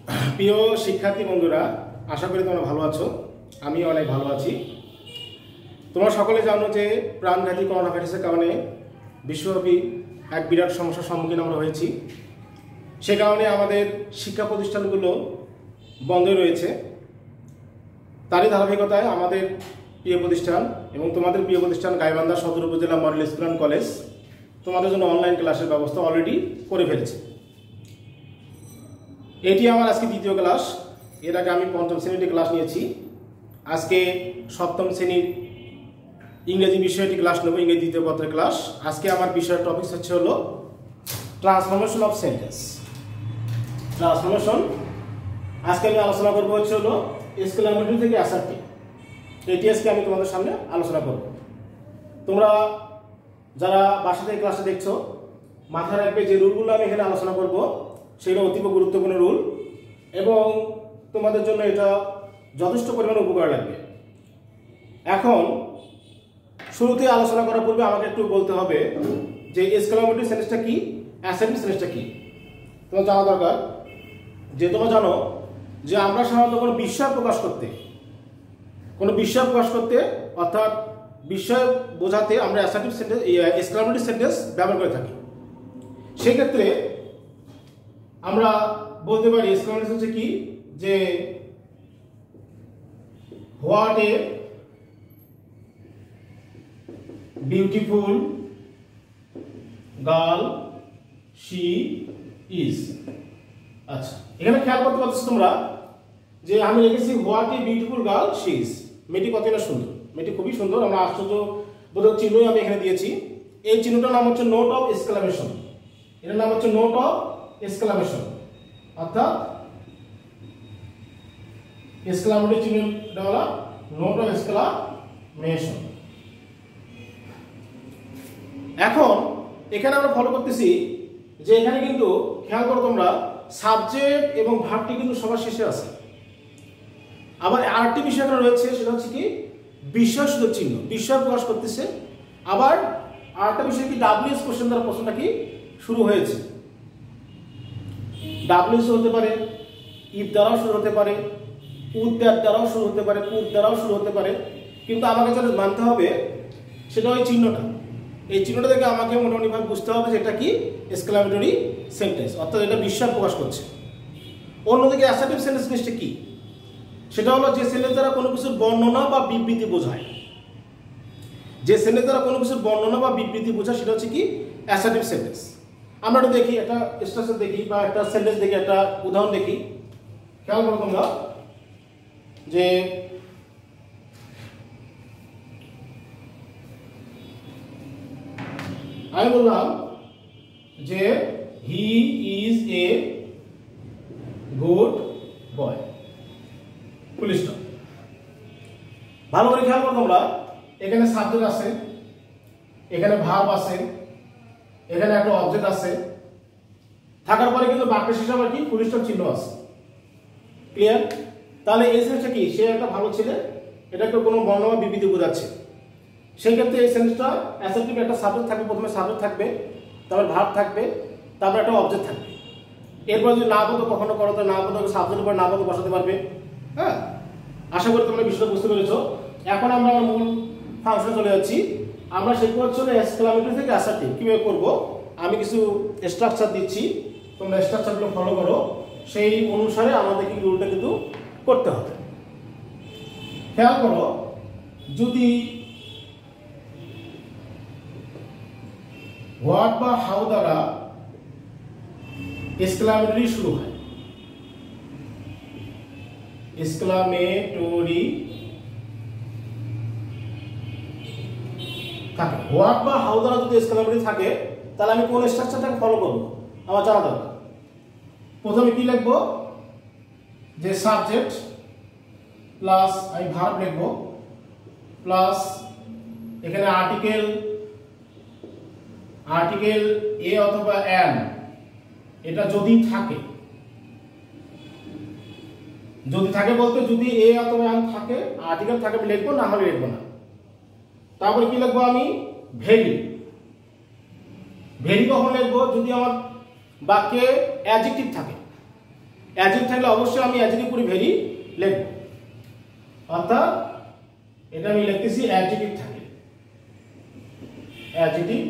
প্রিয় শিক্ষার্থী বন্ধুরা, আশা করি তোমরা ভালো আছো। আমি অনেক ভালো আছি। তোমরা সকলে জানো যে প্রাণঘাতী করোনা ভাইরাসের কারণে বিশ্বব্যাপী এক বিরাট সমস্যার সম্মুখীন আমরা হয়েছি। সে কারণে আমাদের শিক্ষা প্রতিষ্ঠানগুলো বন্ধ রয়েছে। তারই ধারাবাহিকতায় আমাদের প্রিয় প্রতিষ্ঠান এবং তোমাদের প্রিয় প্রতিষ্ঠান গাইবান্ধা সদর উপজেলা মডেল স্কুল অ্যান্ড কলেজ তোমাদের জন্য অনলাইন ক্লাসের ব্যবস্থা অলরেডি করে ফেলেছে। এটি আমার আজকে দ্বিতীয় ক্লাস। এর আগে আমি পঞ্চম শ্রেণীতে ক্লাস নিয়েছি। আজকে সপ্তম শ্রেণীর ইংরেজি বিষয়টি ক্লাস নেব, ইংরেজি দ্বিতীয় পত্রের ক্লাস। আজকে আমার বিষয়ের টপিক হচ্ছে হলো ট্রান্সফরমেশন অফ সেন্টেন্স। ট্রান্সফরমেশন আজকে আমি আলোচনা করবো হচ্ছে হলো এক্সক্লামেটরি থেকে অ্যাসার্টিভ। এটি আজকে আমি তোমাদের সামনে আলোচনা করব। তোমরা যারা বাসা থেকে ক্লাসটা দেখছো, মাথায় রাখবে যে রুলগুলো আমি এখানে আলোচনা করব সেগুলো অতীব গুরুত্বপূর্ণ রুল এবং তোমাদের জন্য এটা যথেষ্ট পরিমাণে উপকার লাগবে। এখন শুরুতে আলোচনা করার পূর্বে আমাকে একটু বলতে হবে যে এক্সক্লামেটরি সেন্টেন্সটা কি, অ্যাসার্টিভ সেন্টেন্সটা কি। তোমার জানা দরকার যে তোমরা জানো যে আমরা সাধারণত কোনো বিস্ময় প্রকাশ করতে অর্থাৎ বিস্ময় বোঝাতে আমরা অ্যাসার্টিভ সেন্টেন্স, এক্সক্লামেটরি সেন্টেন্স ব্যবহার করে থাকি। সেক্ষেত্রে আমরা বলতে পারি এক্সক্লামেটরি হচ্ছে কি, যে what a beautiful girl she is. আচ্ছা, এখানে খেয়াল করতে পারছো তোমরা যে আমি লিখেছি what a beautiful girl she is. মেয়েটি কতটা সুন্দর, মেয়েটি খুবই সুন্দর। আমরা আশ্চর্যবোধক চিহ্নই আমি এখানে দিয়েছি। এই চিহ্নটার নাম হচ্ছে নোট অফ এক্সক্লামেশন। এর নাম হচ্ছে নোট অফ এক্সক্লামেশন, অর্থাৎ এক্সক্লামেটরি চিহ্নটা হলো নোট অফ এক্সক্লামেশন। এখন এখানে আমরা ফলো করতেছি যে এখানে কিন্তু খেয়াল করো তোমরা, সাবজেক্ট এবং ভার্বটি কিন্তু সবার শেষে আছে। আবার আরেকটি বিষয় এখানে রয়েছে, সেটা হচ্ছে কি বিস্ময়সূচক চিহ্ন, বিস্ময় প্রকাশ করতেছে। আবার আরেকটা বিষয় কি, ডাব্লিউএস কোশ্চেন দ্বারা প্রশ্নটা কি শুরু হয়েছে। ডাব্লিউএস হতে পারে, ইফ দ্বারাও শুরু হতে পারে, উড দ্বারাও শুরু হতে পারে, কুড দ্বারাও শুরু হতে পারে। কিন্তু আমাকে যেটা মানতে হবে সেটা ওই চিহ্নটা। এই চিহ্নটা থেকে আমাকে মোটামুটিভাবে বুঝতে হবে যে এটা কি এক্সক্লামেটরি সেন্টেন্স, অর্থাৎ এটা বিস্ময় প্রকাশ করছে। অন্যদিকে অ্যাসার্টিভ সেন্টেন্স জিনিসটা কি, সেটা হলো যে সেন্টেন্স দ্বারা কোনো কিছুর বর্ণনা বা বিবৃতি বোঝায়। যে সেন্টেন্স দ্বারা কোনো কিছুর বর্ণনা বা বিবৃতি বোঝায় সেটা হচ্ছে কি অ্যাসার্টিভ সেন্টেন্স। আমরা একটু দেখি, একটা স্ট্রাকচার দেখি বা একটা সেন্টেন্স দেখি, একটা উদাহরণ দেখি। খেয়াল করো তোমরা যে আমি বললাম যে he is a good boy, full stop. ভালো করে খেয়াল করো তোমরা, এখানে সাবজেক্ট আছে, এখানে ভার্ব আছে, এখানে একটা অবজেক্ট আছে, থাকার পরে কিন্তু বাক্যের শেষে আবার কি ফুল স্টপ চিহ্ন আছে। ক্লিয়ার? তাহলে এই সেন্সটা কি, সে একটা ভালো ছেলে, এটাকে কোনো বর্ণনা বিবৃতি বোঝাচ্ছে। সেই ক্ষেত্রে এই সেন্সটা অ্যাসার্টিভ, একটা সাবজেক্ট থাকবে, প্রথমে সাবজেক্ট থাকবে, তারপর ভার্ব থাকবে, তারপর একটা অবজেক্ট থাকবে। এরপর যদি না বলতো কখনো করো, তো না বলতো সাবজেক্টের উপর না বলতো বসাতে পারবে। হ্যাঁ, আশা করি তোমরা বিষয়টা বুঝতে পেরেছো। এখন আমরা আমার মূল ফাংশনে চলে যাচ্ছি। আমরা শিখবো হচ্ছে এক্সক্লামেটরি থেকে অ্যাসার্টিভ কিভাবে করবো। আমি কিছু স্ট্রাকচার দিচ্ছি, তোমরা স্ট্রাকচারগুলো ফলো করো। সেই অনুসারে আমাদের কি রুলটা কিন্তু করতে হবে। খেয়াল করো, যদি হোয়াট বা হাউ দ্বারা এক্সক্লামেটরি শুরু হয়, এক্সক্লামেটরি থাকে, হোয়াট বা হাউ দ্বারা যদি এক্সক্লামেটরি থাকে, তাহলে আমি কোন স্ট্রাকচারটাকে ফলো করব আমার জানা দরকার। প্রথমে কি লিখবো, যে সাবজেক্ট প্লাস আমি ভার্ব লিখবো, প্লাস এখানে আর্টিকেল এ অথবা এন, এটা যদি থাকে বলতে যদি এ অথবা এন থাকে, আর্টিকেল থাকে আমি লিখবো, না হলে লিখবো না। তারপরে কি লিখবো আমি, ভেরি। ভেরি কখন লিখবো, যদি আমার বাক্যে অ্যাডজেক্টিভ থাকে। অ্যাডজেক্টিভ থাকলে অবশ্যই আমি অ্যাডজেক্টিভ পরে ভেরি লিখব, অর্থাৎ এটা আমি লিখতেছি অ্যাডজেক্টিভ থাকে, অ্যাডজেক্টিভ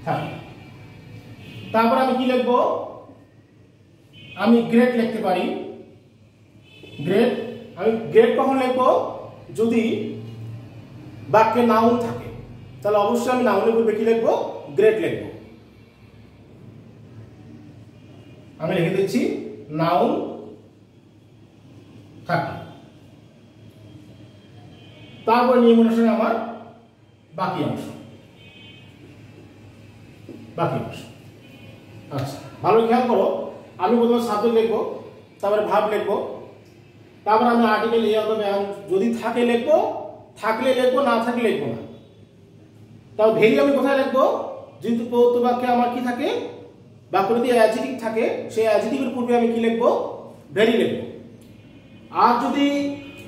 থাকে। তারপর আমি কি লিখব, আমি গ্রেট লিখতে পারি। গ্রেট, আমি গ্রেট কখন লিখব, যদি বাক্যে নাউন থাকে, তাহলে অবশ্যই আমি নাউনের পূর্বে কি লিখব, গ্রেট লিখব। আমি লিখে দিচ্ছি নাউন থাকে। তারপর নিয়ম অনুসারে আমার বাকি অংশ। আচ্ছা, ভালো খেয়াল করো, আমি প্রথমে সাবজেক্ট লিখবো, তারপরে ভার্ব লিখবো, তারপর আমি আর্টিকেল এ অথবা যদি থাকে লিখবো, থাকলে লিখবো, না থাকলে লিখবো না। তাও ভেরি আমি কোথায় লিখবো, যেহেতু প্রদত্ত বাক্যে আমার কি থাকে, বাক্যে যদি অ্যাডজেক্টিভ থাকে, সেই অ্যাডজেক্টিভের পূর্বে আমি কি লিখবো, ভেরি লিখবো। আর যদি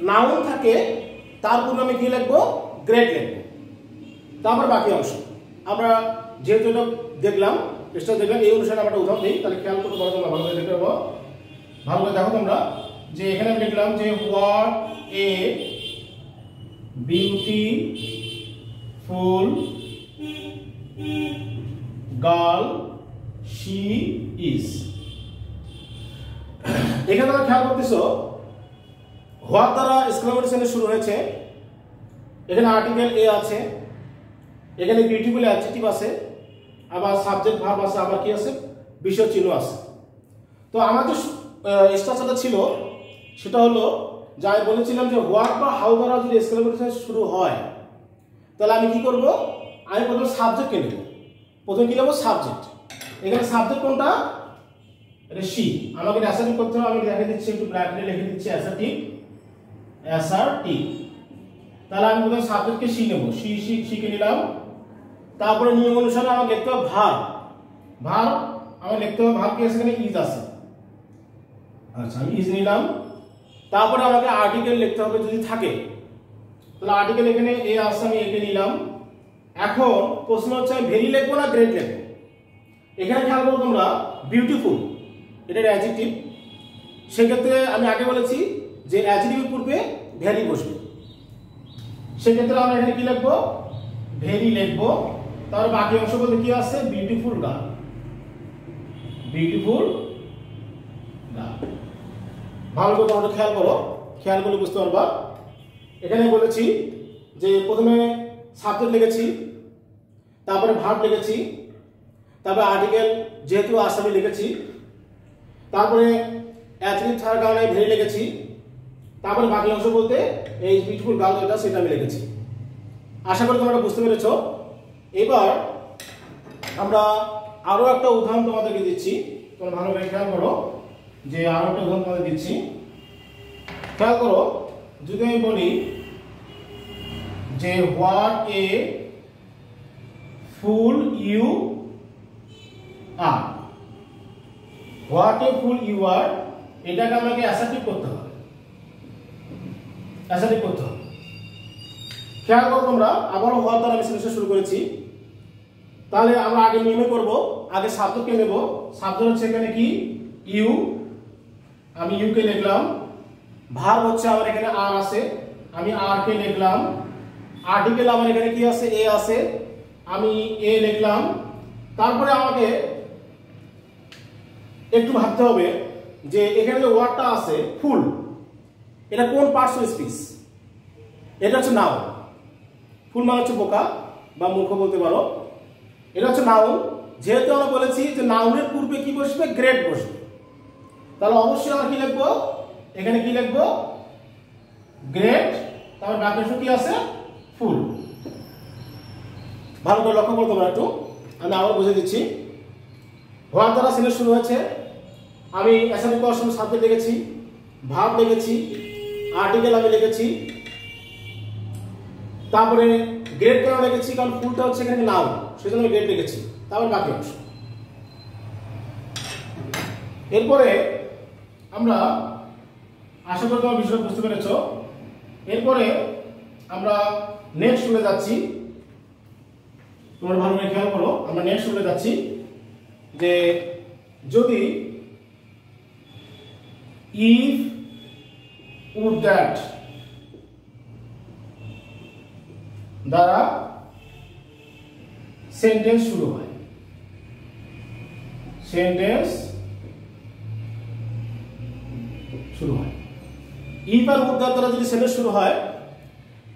নাউন থাকে তার পূর্বে আমি কি লিখবো, গ্রেট লিখবো। তারপর বাকি অংশ আমরা যেহেতু এটা দেখলাম, চেষ্টা দেখলাম, এই অনুসারে আমরা উদাহরণ দিই, তাহলে খেয়াল করতে পারো, তোমরা ভালো করে দেখতে পাবো। ভালো করে দেখো তোমরা, যে এখানে আমি লিখলাম যে what a beautiful girl she is. এখানে তোমরা খেয়াল করতেছো হোয়াট দ্বারা এক্সক্লামেশন শুরু হয়েছে, এখানে আর্টিকেল এ আছে, এখানে বিউটিফুল অ্যাডজেক্টিভ আছে, আবার সাবজেক্ট ভার্ব আছে, আবার কি আছে, বিশেষ চিহ্ন আছে। তো আমার যে স্ট্রাকচারটা ছিল সেটা হলো, যা আমি বলেছিলাম যে হোয়াট বা হাউ দ্বারা যদি এক্সক্লামেশন শুরু হয়, তাহলে আমি কি করব, আমি প্রথমে সাবজেক্টকে নেব। প্রথমে কি নেব, সাবজেক্ট। এখানে সাবজেক্ট কোনটা, এটা সি। আমাকে অ্যাসার্টিভ করতে হবে, আমি লিখে দিচ্ছি, একটু ব্র্যাকেটে লিখে দিচ্ছি অ্যাসার্টিভ, তাহলে আমি প্রথমে সাবজেক্টকে সি নেব, সি কে নিলাম। তারপরে নিয়ম অনুসারে আমাকে লিখতে হবে ভার্ব, আমি লিখতে হবে ভার্ব কি আছে, এখানে ইজ আছে। আচ্ছা, আমি ইজ নিলাম। তারপরে আমাকে আর্টিকেল লিখতে হবে যদি থাকে, তাহলে আর্টিকেল এখানে এ আছে, আমি একে নিলাম। এখন প্রশ্ন হচ্ছে আমি ভেরি লিখবো না গ্রেট লিখবো। এখানে খেয়াল করো তোমরা, বিউটিফুল এটা অ্যাডজেক্টিভ, সেক্ষেত্রে আমি আগে বলেছি যে অ্যাডজেক্টিভের পূর্বে ভেরি বসবে, সেক্ষেত্রে আমরা এখানে কি লিখবো, ভেরি লিখবো। তারপর বাকি অংশ বলতে কি আছে, বিউটিফুল গার্ল, ভালো করে তোমরা খেয়াল করো, খেয়াল করলে বুঝতে পারবা। এখানে বলেছি যে প্রথমে সাবজেক্ট লিখেছি, তারপরে ভার্ব লিখেছি, তারপরে আর্টিকেল যেহেতু আসামি লিখেছি, তারপরে অ্যাডজেক্টিভ থাকার কারণে ভেরি লিখেছি, তারপরে বাকি অংশ বলতে এই বিউটিফুল গার্ল যেটা সেটা আমি লিখেছি। আশা করি তোমরা বুঝতে পেরেছো। এবার আমরা আরো একটা উদাহরণ তোমাদেরকে দিচ্ছি, তোমরা ভালোভাবে খেয়াল করো, যে আরো একটা উদাহরণ তোমাদের দিচ্ছি। খেয়াল করো, যদি আমি বলি যে what a fool you are, what a fool you are, এটাকে আমাকে অ্যাসার্টিভ করতে হবে, খেয়াল করো তোমরা, আবারও হোয়াট দ্বারা আমি সেন্টেন্স শুরু করেছি। তাহলে আমরা আগে নিয়মে করব, আগে সাবজেক্টকে নেব, সাবজেক্ট হচ্ছে এখানে কি, ইউ, আমি ইউ কে লিখলাম। ভার্ব হচ্ছে আমার এখানে আর আছে, আমি আর কে লিখলাম। আর্টিকেল আমার এখানে কি আছে, এ আছে, আমি এ লিখলাম। তারপরে আমাকে একটু ভাবতে হবে যে এখানে যে ওয়ার্ডটা আছে ফুল, এটা কোন পার্টস অফ স্পিচ, এটা হচ্ছে নাউন। ফুল মানে হচ্ছে বোকা বা মূর্খ বলতে পারো, এটা হচ্ছে নাউন। যেহেতু আমরা বলেছি যে নাউনের পূর্বে কি বসবে, গ্রেট বসবে, তাহলে অবশ্যই আমরা কি লিখবো, এখানে কি লিখবো, গ্রেট। তারপর বাকি কি আছে, ফুল। ভালো করে লক্ষ্য করো তোমরা একটু, আমি আবার বুঝে দিচ্ছি। হোয়াট দ্বারা সেন্টেন্স শুরু হয়েছে, আমি অ্যাসার্টিভ করার সময় সাবজেক্ট লিখেছি, ভার্ব লিখেছি, আর্টিকেল আমি লিখেছি, তারপরে গ্রেড কেন লিখেছি, কারণ ফুলটা হচ্ছে এখানে নাউন, সেজন্য আমি গ্রেড লিখেছি। তারপর বাকি অংশ। এরপরে আমরা আশা করি তোমার বিষয় বুঝতে পেরেছো। এরপরে আমরা নেক্সট রুলে যাচ্ছি, তোমরা ভালো করে খেয়াল করো, আমরা নেক্সট রুলে যাচ্ছি। যে যদি if would that দ্বারা সেন্টেন্স শুরু হয়, সেন্টেন্স শুরু হয়। if আর would that দ্বারা যদি সেন্টেন্স শুরু হয়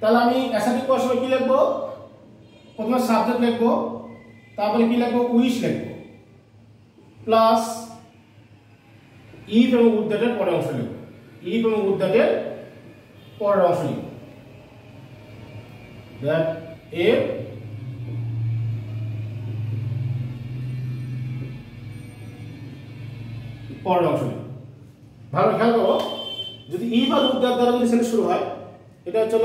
তাহলে আমি অ্যাসার্টিভ করার সময় কি লিখবো? প্রথমে সাবজেক্ট লিখবো, তারপরে কি লিখবো? উইশ লিখবো, প্লাস if এবং would that এর পরের অংশ লিখবো, if এবং would that এর পরের অংশ লিখবো, that এর পরের অংশ লিখবো। ভালো খেয়াল করো, যদি if আর would that দ্বারা যদি সেন্টেন্স শুরু হয়, এটা হচ্ছে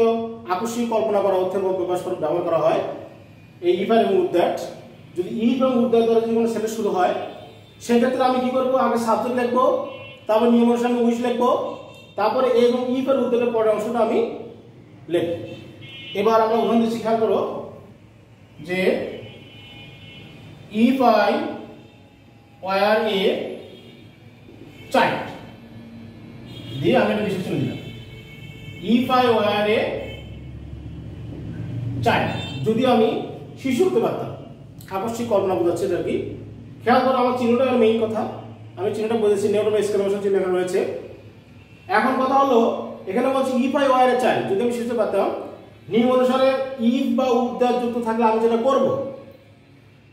আকস্মিক কল্পনা করা অর্থে প্রকাশ করে ব্যবহার করা হয় এই if এবং would that। যদি if এবং would that দ্বারা যদি কোনো সেন্টেন্স শুরু হয় সেক্ষেত্রে আমি কি করব? আগে সাবজেক্ট লিখবো, তারপর নিয়ম অনুসারে উইশ লিখবো, তারপরে এবং if আর would that এর পরের অংশটা আমি লিখব। এবার আমরা উদাহরণ দিচ্ছি, খেয়াল করো যে if I were a child দিয়ে আমি একটা ডিসক্রিপশন দিলাম, if I were a child, যদি আমি শিশু হতে পারতাম। আকস্মিক কল্পনা বোঝাচ্ছে এটা কি। খেয়াল করো আমার চিহ্নটা মেইন কথা, আমি চিহ্নটা বুঝেছি, নেওটা এক্সক্লেমেশন চিহ্ন এখানে রয়েছে। এখন কথা হলো এখানে বলছি if I were a child, যদি আমি শিশু হতে পারতাম, নিয়ম অনুসারে if বা would that যুক্ত থাকলে আমি যেটা করব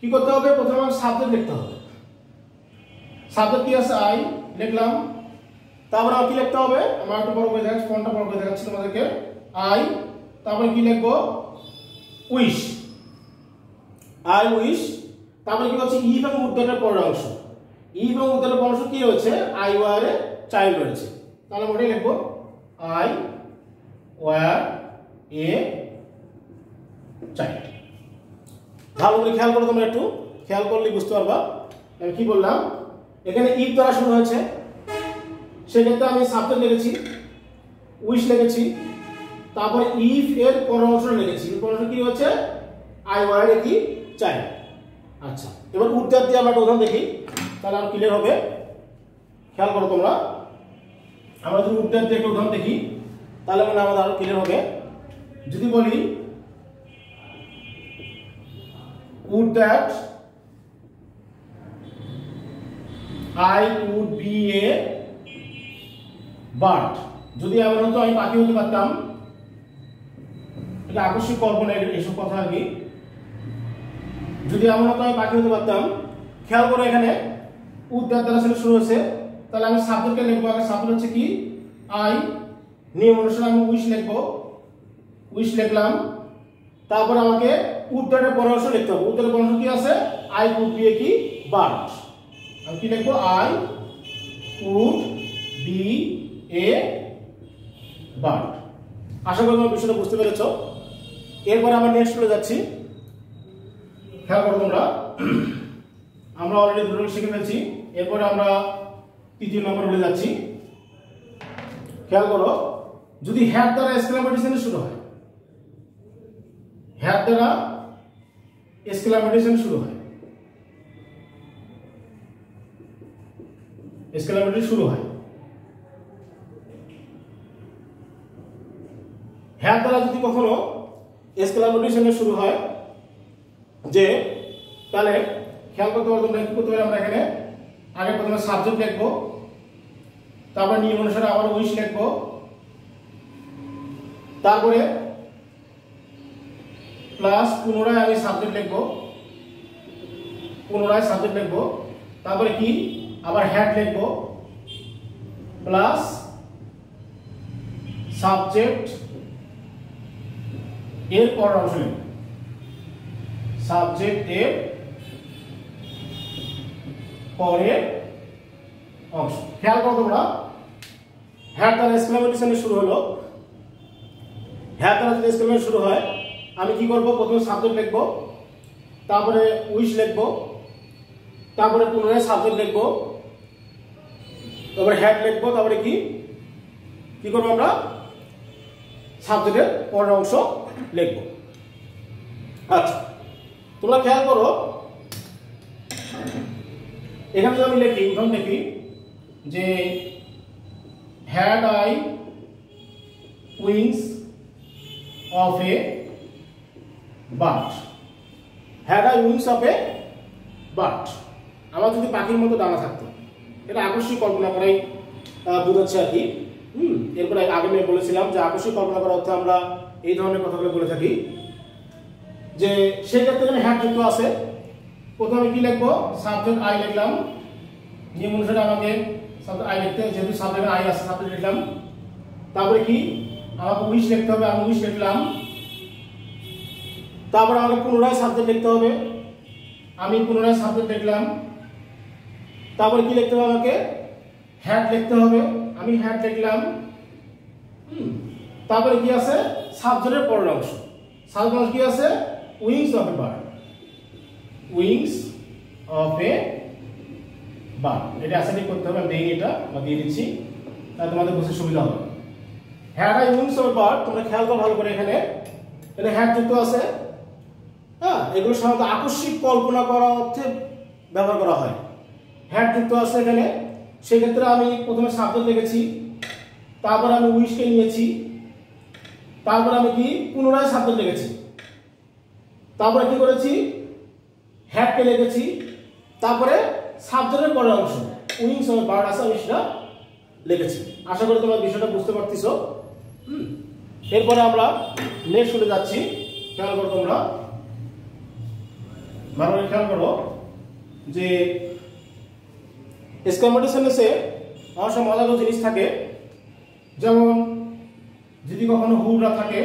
কি করতে হবে? প্রথমে আমাকে সাবজেক্ট লিখতে হবে। সাবজেক্ট কি আছে? I লিখলাম, তারপরে আর কি লিখতে হবে? আমার একটু বড় করে দেখাচ্ছি, ফন্টটা বড় করে দেখাচ্ছি তোমাদেরকে। I, তারপরে কি লিখবো? উইশ, I wish, তারপরে কি বলছি? if এবং would that এর পরের অংশ, if এবং would that এর পরের অংশ কি রয়েছে? I were a child রয়েছে, তাহলে আমরা ওটাই লিখবো I were a child। ভালো করে খেয়াল করো, তোমরা একটু খেয়াল করলে বুঝতে পারবা আমি কি বললাম। এখানে if দ্বারা শুরু হয়েছে, সেক্ষেত্রে আমি সাবজেক্ট লিখেছি, উইশ লিখেছি, তারপরে if এর পরের অংশটা লিখেছি। এর পরের অংশ কি হচ্ছে? I were a কি? child। আচ্ছা, এবার would that দিয়ে আমরা একটা উদাহরণ দেখি, তাহলে আর ক্লিয়ার হবে। খেয়াল করো তোমরা, আমরা যদি would that দিয়ে একটা উদাহরণ দেখি তাহলে মানে আমাদের আরো ক্লিয়ার হবে। যদি বলি would that I would be a bird, যদি এমন হতো আমি পাখি হতে পারতাম, এটা আকস্মিক কল্পনা এসব কথা আর কি। যদি এমন হতো আমি পাখি হতে পারতাম, খেয়াল করে এখানে would that দ্বারা সেটা শুরু হয়েছে, তাহলে আমি সাবজেক্টে লিখবো। আগে সাবজেক্ট হচ্ছে কি? I, নিয়ম অনুসারে আমি উইশ লিখবো, উইশ লিখলাম, তারপর আমাকে would that এর পরের অংশ লিখতে হবে। would that এর পরের অংশ কি আছে? I would be a কি? bird। আমি কি লিখবো? I would be a bird। আশা করি তোমরা বিষয়টা বুঝতে পেরেছো। এরপরে আমরা নেক্সট চলে যাচ্ছি। খেয়াল করো তোমরা, আমরা অলরেডি দুটো শিখে ফেলছি, এরপরে আমরা তৃতীয় নম্বর বলে যাচ্ছি। খেয়াল করো, যদি হ্যাড দ্বারা এক্সক্লেমেটরি সেন্টেন্স শুরু হয়, হ্যাড দ্বারা এক্সক্লেমেটরি সেন্টেন্স শুরু হয়, এক্সক্লেমেটরি শুরু হয়, হ্যাড দ্বারা যদি কখনো এক্সক্লেমেটরি সেন্টেন্স শুরু হয় যে, তাহলে খেয়াল করতে পারো তোমরা কি করতে পারো? আমরা এখানে আগে প্রথমে সাবজেক্ট লিখবো, তারপর নিয়ম অনুসারে আবার উইশ লিখবো, তারপরে প্লাস পুনরায় আমি সাবজেক্ট লিখবো, পুনরায় সাবজেক্ট লিখবো, তারপরে কি আবার হ্যাড লিখবো, প্লাস সাবজেক্ট এর পরের অংশ লিখবো, সাবজেক্ট এর পরের অংশ। খেয়াল করো তোমরা, হ্যাড দ্বারা এক্সক্লেমেটরি সেন্টেন্স শুরু হলো, হ্যাড দ্বারা যদি এক্সক্লেমেটরি শুরু হয় আমি কি করব? প্রথমে সাবজেক্ট লিখবো, তারপরে উইশ লিখবো, তারপরে পুনরায় সাবজেক্ট লিখবো, তারপরে হ্যাড লিখবো, তারপরে কি কি করবো? আমরা সাবজেক্টের পরের অংশ লিখবো। আচ্ছা, তোমরা খেয়াল করো এখানে যদি আমি লিখি, উদাহরণ দেখি যে had I wings of a bird, had I wings of a bird, আমার যদি পাখির মতো ডানা থাকতো। এটা আকস্মিক কল্পনা করাই বোঝাচ্ছে আর কি। এরপরে আগে আমি বলেছিলাম যে আকস্মিক কল্পনা করার অর্থে আমরা এই ধরনের কথাগুলো বলে থাকি। যে সেই ক্ষেত্রে এখানে হ্যাড যুক্ত আছে, প্রথমে কি লিখবো, সাবজেক্ট আই লিখলাম, নিয়ম অনুসারে আমাকে সাবজেক্ট আই লিখতে, যেহেতু সাবজেক্ট আই আছে সাবজেক্ট লিখলাম। তারপরে কি আমাকে উইশ লিখতে হবে, আমি উইশ লিখলাম। তারপরে আমাকে পুনরায় সাবজেক্ট লিখতে হবে, আমি পুনরায় সাবজেক্ট লিখলাম। তারপরে কি লিখতে হবে, আমাকে হ্যাড লিখতে হবে, আমি হ্যাড লিখলাম। তারপরে কি আছে, সাবজেক্টের পরের অংশ, সাবজেক্ট অংশ কি আছে, wings of a bird, wings of a bird. এটা অ্যাসাইন করতে হবে, আমি দেইনি এটা বা দিয়ে দিচ্ছি, তাহলে তোমাদের বুঝতে সুবিধা হবে। Had I wings of a bird, তোমরা খেয়াল করো ভালো করে, এখানে এটা হ্যাড যুক্ত আছে। হ্যাঁ, এগুলো সাধারণত আকস্মিক কল্পনা করার অর্থে ব্যবহার করা হয়। হ্যাড যুক্ত আছে এখানে, সেক্ষেত্রে আমি প্রথমে সাবজেক্ট লিখেছি, তারপরে আমি উইশকে নিয়েছি, তারপরে আমি কি পুনরায় সাবজেক্ট লিখেছি, তারপরে কি করেছি, হ্যাডকে লিখেছি, তারপরে সাবজেক্টের পরের অংশ উইংস অফ বার্ড আছে, আমি সেটা লিখেছি। আশা করি তোমরা বিষয়টা বুঝতে পারতেছো। এরপরে আমরা নেক্সট চলে যাচ্ছি। খেয়াল করো তোমরা ভালো করে খেয়াল করো যে এক্সক্লেমেটরি সেন্টেন্সে অনেক সময় মজার জিনিস থাকে। যেমন যদি কখনো হুররা থাকে,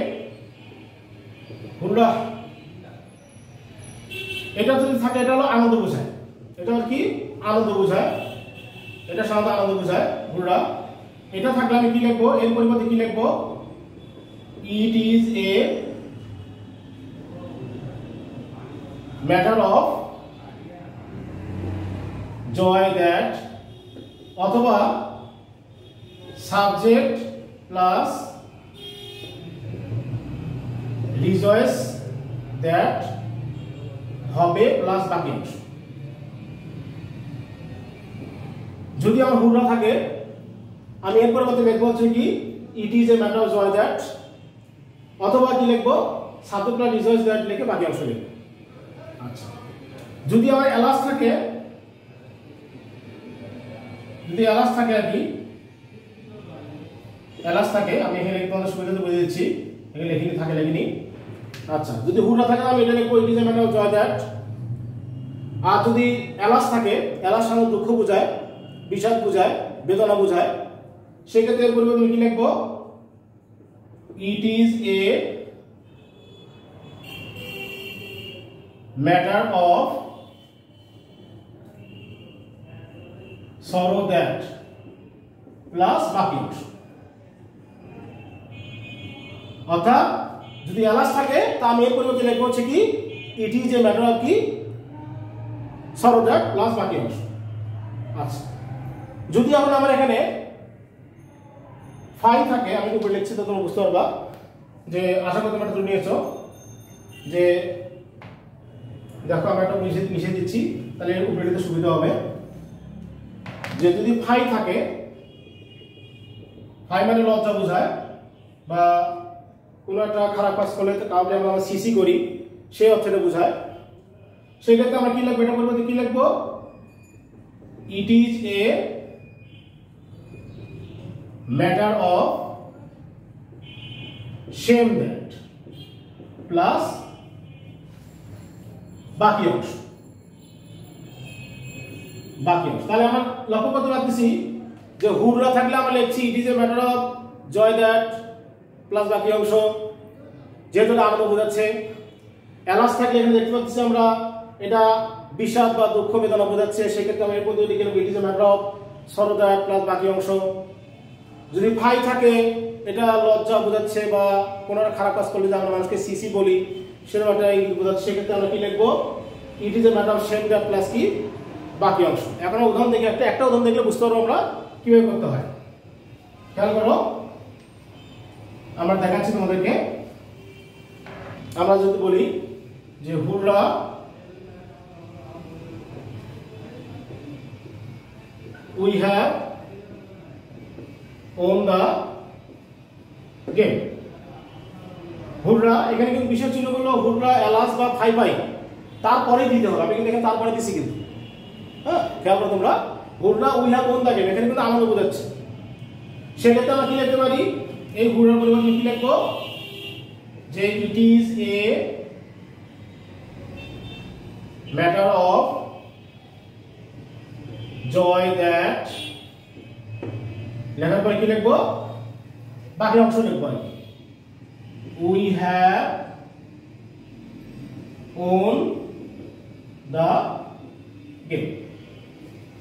হুররা, এটা যদি থাকে এটা হলো আনন্দ বোঝায়, এটা কি আনন্দ বোঝায়, এটা সাধারণত আনন্দ বোঝায় হুররা। এটা থাকলে আমি কি লিখবো, এর পরিবর্তে কি লিখবো, it is a matter of joy that, অথবা সাবজেক্ট প্লাস রিজয়েস দ্যাট হবে প্লাস বাকি অংশ। যদি আমার হুররা থাকে, আমি এর পরিবর্তে লিখবো হচ্ছে কি it is a matter of joy that, অথবা কি লিখবো সাবজেক্ট প্লাস রিজয়েস দ্যাট লিখে বাকি অংশ লিখবো। আচ্ছা, যদি আমার এলাস থাকে, যদি এলাস থাকে আর কি, এলাস থাকে, আমি এখানে তোমাদের সুবিধাতে বুঝে দিচ্ছি, এখানে লিখিনি থাকে লিখিনি। আচ্ছা, যদি হুররা থাকে আমি এটা লিখবো it is a matter of joy that. আর যদি এলাস থাকে, এলাস সাধারণত দুঃখ বোঝায়, বিষাদ বোঝায়, বেদনা বোঝায়, সেক্ষেত্রে এর পরিবর্তে কি লিখবো, it is a matter of sorrow that plus বাকি অংশ। অর্থাৎ যদি এলাস থাকে তা আমি এর পরিবর্তে লিখবো হচ্ছে কি it is a matter of কি সরো দ্যাট প্লাস বাকি অংশ। আচ্ছা, যদি আমার এখানে ফাই থাকে, আমি উপরে লিখছি তো তোমরা বুঝতে পারবা যে আশা করি তোমরা ধরে নিয়েছো যে দেখো আমি একটা মিশিয়ে দিচ্ছি, তাহলে এর উপরে দিতে সুবিধা হবে। যে যদি ফাই থাকে, ফাই মানে লজ্জা বোঝায় বা কোনো একটা খারাপ কাজ করলে কাউকে আমরা সিসি করি, সেই অর্থটা বোঝায়। সেক্ষেত্রে আমরা কি লিখবো, এটা পরিবর্তে কি লিখবো, it is a matter of shame that plus বাকি অংশ, বাকি অংশ। তাহলে আমরা লক্ষ্য করতে পারতেছি যে হুররা থাকলে আমরা লিখছি it is a matter of joy that plus বাকি অংশ, যেহেতু এটা আনন্দ বোঝাচ্ছে। এলাস থাকলে এখানে দেখতে পাচ্ছি আমরা এটা বিষাদ বা দুঃখ বেদনা বোঝাচ্ছে, সেক্ষেত্রে আমরা এর পদ্ধতি লিখে নেব ইট is a matter of sorrow that plus বাকি অংশ। যদি ফাই থাকে, এটা লজ্জা বোঝাচ্ছে বা কোনো একটা খারাপ কাজ করলে যে আমরা মানুষকে সিসি বলি, সেরকম একটা ইঙ্গিত বোঝাচ্ছে, সেক্ষেত্রে আমরা কি লিখবো, it is a matter of shame that plus কি বাকি অংশ। এখন উদাহরণ দেখে একটা উদাহরণ দেখলে বুঝতে পারবো আমরা কিভাবে করতে হয়। খেয়াল করো, আমরা দেখাচ্ছি তোমাদেরকে। আমরা যদি বলি যে হুররা we have won the game. হুররা, এখানে কিন্তু বিশেষ চিহ্নগুলো হুররা, এলাস বা ফাই ফাই তারপরে দিতে হবে। আমি কিন্তু এখানে তারপরে দিছি কিন্তু, হ্যাঁ খেয়াল করো তোমরা। হুররা we have won the game, এখানে কিন্তু আমাকে বোঝাচ্ছে। সেক্ষেত্রে আমরা কি লিখতে পারি, এই হুররার পরিবর্তে কি লিখবো, যে it is a matter of joy that, লেখার পরে কি লিখবো, বাকি অংশ লিখবো আর কি। We have won the game.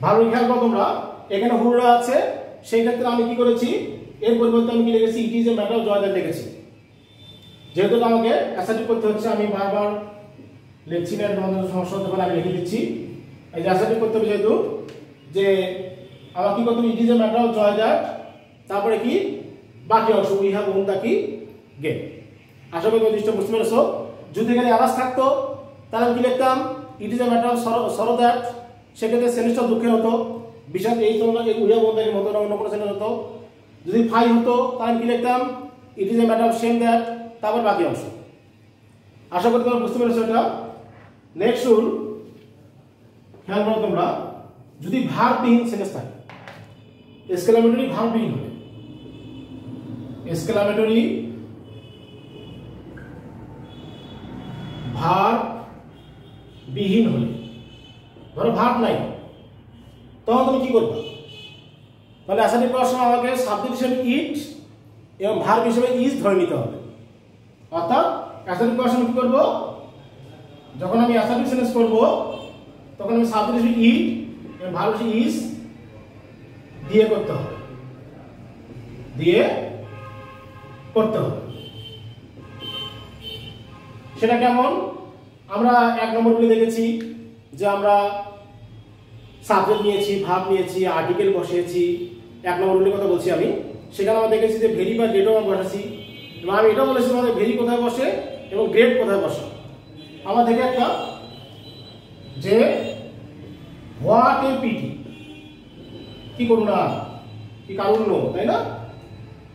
ভালো খেয়াল করো তোমরা, এখানে হুররা আছে, সেই ক্ষেত্রে আমি কি করেছি, এর পরিবর্তে আমি কি লিখেছি, it is a matter of joy that লিখেছি। যেহেতু আমাকে অ্যাসার্টিভ করতে হচ্ছে, আমি বারবার লিখছি না, তোমাদের সমস্যা হতে পারে, আমি লিখে দিচ্ছি। এই যে অ্যাসার্টিভ করতে হবে, যেহেতু যে আমার কি করতে হবে, it is a matter of joy that, তারপরে কি বাকি অংশ উই হ্যাভ ওন দ্য কি গেম। আশা করি নির্দিষ্ট বুঝতে পেরেছো। যদি এখানে আলাস থাকতো তাহলে আমি কি লিখতাম, ইট is a matter of sorrow that, সেক্ষেত্রে সেন্টেন্সটা দুঃখের হতো, বিশেষ এই তোমরা এই we have won the game হতো না, অন্য কোনো সেন্টেন্স হতো। যদি ফাই হতো তাহলে কি লিখতাম, ইট is a matter of same that, তারপর বাকি অংশ। আশা করি তোমরা বুঝতে পেরেছো এটা। নেক্সট রুল, খেয়াল করো তোমরা, যদি ভার্ববিহীন সেন্টেন্স থাকে, এক্সক্লেমেটরি ভার্ববিহীন হবে, এক্সক্লেমেটরি ভার্ববিহীন হলে, ধরো ভার্ব নাই, তখন তুমি কি করবে, তাহলে অ্যাসার্টিভ করার সময় আমাকে সাবজেক্ট হিসেবে ইট এবং ভার্ব হিসেবে ইজ ধরে নিতে হবে। অর্থাৎ অ্যাসার্টিভ করার সময় কি করব, যখন আমি অ্যাসার্টিভ সেন্টেন্স করব তখন আমি সাবজেক্ট হিসেবে ইট এবং ভার্ব হিসেবে ইজ দিয়ে করতে হবে, দিয়ে করতে হবে। সেটা কেমন, আমরা এক নম্বর বলে দেখেছি যে আমরা সাবজেক্ট নিয়েছি, ভার্ব নিয়েছি, আর্টিকেল বসিয়েছি, এক নম্বর রুলের কথা বলছি আমি। সেখানে আমরা দেখেছি যে ভেরি বা গ্রেডও আমরা বসাচ্ছি, এবং আমি এটাও বলেছি আমাদের ভেরি কোথায় বসে এবং গ্রেড কোথায় বসে। আমরা দেখে একটা যে হোয়াট এ পিটি, কি করুন না, কি কারণ, তাই না?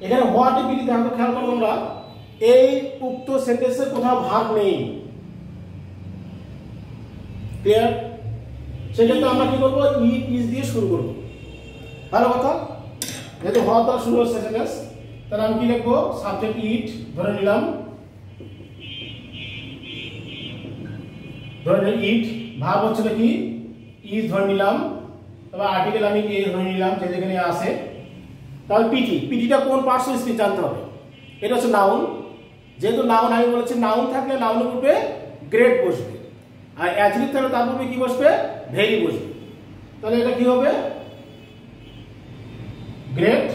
এখানে হোয়াট এ পিটি দেখো, খেয়াল করো তোমরা, এই উক্ত সেন্টেন্সে কোথাও ভার্ব নেই, ক্লিয়ার? সেক্ষেত্রে আমরা কি করবো, ইট ইজ দিয়ে শুরু করবো। ভালো কথা, যেহেতু হওয়া দ্বারা শুরু হচ্ছে সেন্টেন্স, তাহলে আমি কি লিখবো, সাবজেক্ট ইট ধরে নিলাম, ধরে নিলাম ইট, ভার্ব হচ্ছে কি ইজ ধরে নিলাম, তবে আর্টিকেল আমি এ ধরে নিলাম যে যেখানে আছে। তাহলে পিটি, পিটিটা কোন পার্টস অফ স্পিচ জানতে হবে। এটা হচ্ছে নাউন, যেহেতু নাউন আমি বলেছি নাউন থাকলে নাউনের উপরে গ্রেড বসবে, আর অ্যাডজেক্টিভ থাকলে তার উপরে কি বসবে, ভেরি বসবে। তাহলে এটা কি হবে, গ্রেট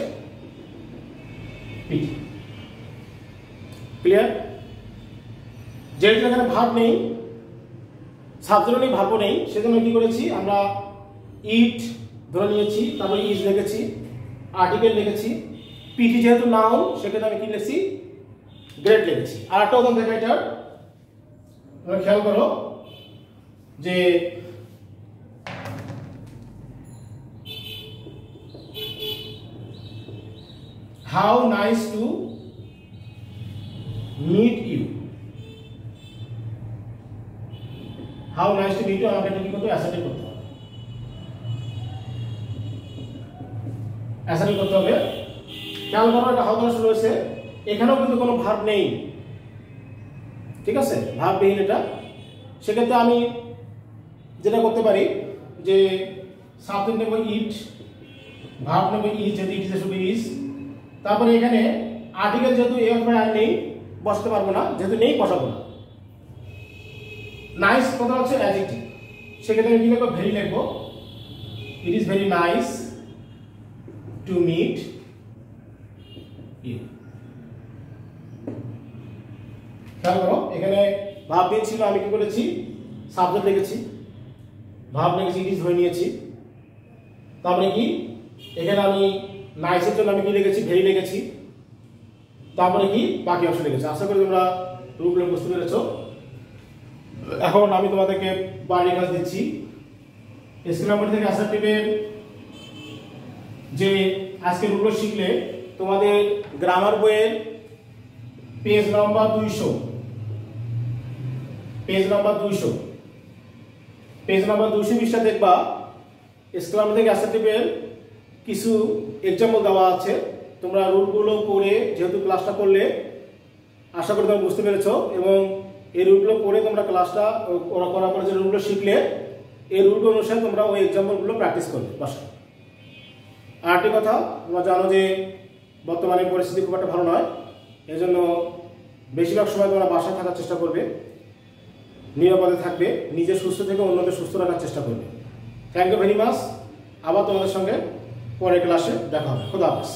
পিটি। ক্লিয়ার? যেহেতু এখানে ভার্ব নেই, সাবজেক্ট নেই, ভার্ব নেই, সেজন্য কি করেছি আমরা, ইট ধরে নিয়েছি, তারপরে ইজ লিখেছি, আর্টিকেল লিখেছি, পিটি যেহেতু নাউন সেক্ষেত্রে আমি কি লিখছি, গ্রেট লিখেছি। আর একটা উদাহরণ দেখা, এটার খেয়াল করো যে how nice to meet you, how nice to meet you, আমাকে কি করতে হবে, অ্যাসার্টিভ করতে হবে, অ্যাসার্টিভ করতে হবে। খেয়াল করো এটা হাউ দ্বারা শুরু হয়েছে, এখানেও কিন্তু কোনো ভার্ব নেই, ঠিক আছে, ভার্ববিহীন এটা। সেক্ষেত্রে আমি যেটা করতে পারি যে সাবজেক্ট নেব ইট, ভার্ব নেব ইজ, যেহেতু ইট ইজ শুধু ইজ, তারপরে এখানে আর্টিকেল যেহেতু এ অথবা আর নেই বসতে পারবো না, যেহেতু নেই বসাবো না। নাইস কথা হচ্ছে অ্যাডজেক্টিভ, সেক্ষেত্রে আমি কি লিখবো, ভেরি লিখবো, it is very nice to meet you. খেয়াল করো এখানে ভার্ববিহীন ছিল, আমি কি করেছি, সাবজেক্ট লিখেছি, ভার্ব লিখেছি, ইট ইজ ধরে নিয়েছি, তারপরে কি এখানে আমি নাইসের জন্য আমি কি লিখেছি, ভেরি লিখেছি, তারপরে কি বাকি অংশ লিখেছি। আশা করি তোমরা রুলগুলো বুঝতে পেরেছো। এখন আমি তোমাদেরকে বাড়ির কাজ দিচ্ছি। এক্সক্লেমেটরি থেকে অ্যাসার্টিভের যে আজকে রুলগুলো শিখলে তোমাদের গ্রামার বইয়ের পেজ নাম্বার 200 পেজ নাম্বার 200 পৃষ্ঠা দেখবা স্ক্রাম থেকে অ্যাসার্টিভের কিছু এক্সাম্পল দেওয়া আছে। তোমরা রুলগুলো করে যেহেতু ক্লাসটা করলে আশা করি তোমরা বুঝতে পেরেছো, এবং এই রুলগুলো করে তোমরা ক্লাসটা করার পরে যে রুলগুলো শিখলে এই রুলগুলো অনুসারে তোমরা ওই এক্সাম্পলগুলো প্র্যাকটিস করবে বাসায়। আরেকটি কথা, তোমরা জানো যে বর্তমানে পরিস্থিতি খুব একটা ভালো নয়, এই জন্য বেশিরভাগ সময় তোমরা বাসায় থাকার চেষ্টা করবে, নিরাপদে থাকবে, নিজে সুস্থ থেকে অন্যদের সুস্থ রাখার চেষ্টা করবে। Thank you very much. আবার তোমাদের সঙ্গে পরের ক্লাসে দেখা হবে। খোদা হাফেজ।